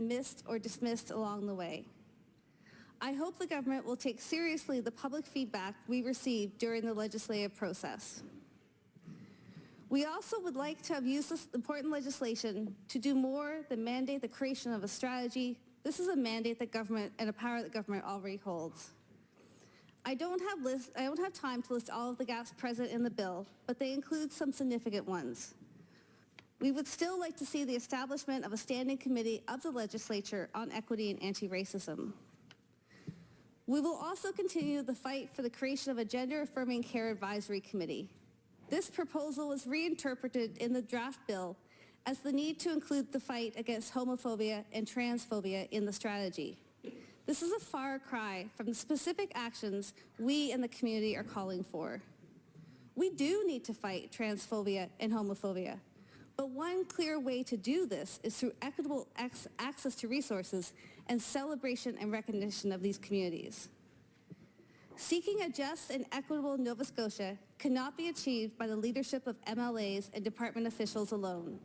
missed or dismissed along the way. I hope the government will take seriously the public feedback we received during the legislative process. We also would like to have used this important legislation to do more than mandate the creation of a strategy. This is a mandate that government and a power that government already holds. I don't have time to list all of the gaps present in the bill, but they include some significant ones. We would still like to see the establishment of a standing committee of the legislature on equity and anti-racism. We will also continue the fight for the creation of a gender-affirming care advisory committee. This proposal was reinterpreted in the draft bill as the need to include the fight against homophobia and transphobia in the strategy. This is a far cry from the specific actions we and the community are calling for. We do need to fight transphobia and homophobia, but one clear way to do this is through equitable access to resources and celebration and recognition of these communities. Seeking a just and equitable Nova Scotia cannot be achieved by the leadership of MLAs and department officials alone.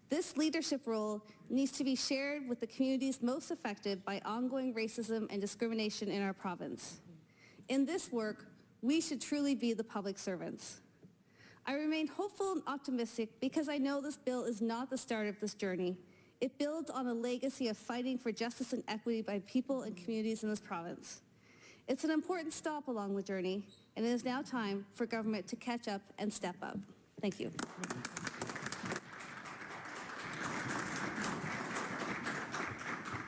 This leadership role needs to be shared with the communities most affected by ongoing racism and discrimination in our province. In this work, we should truly be the public servants. I remain hopeful and optimistic because I know this bill is not the start of this journey. It builds on a legacy of fighting for justice and equity by people and communities in this province. It's an important stop along the journey, and it is now time for government to catch up and step up. Thank you.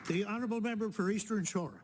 The honourable member for Eastern Shore.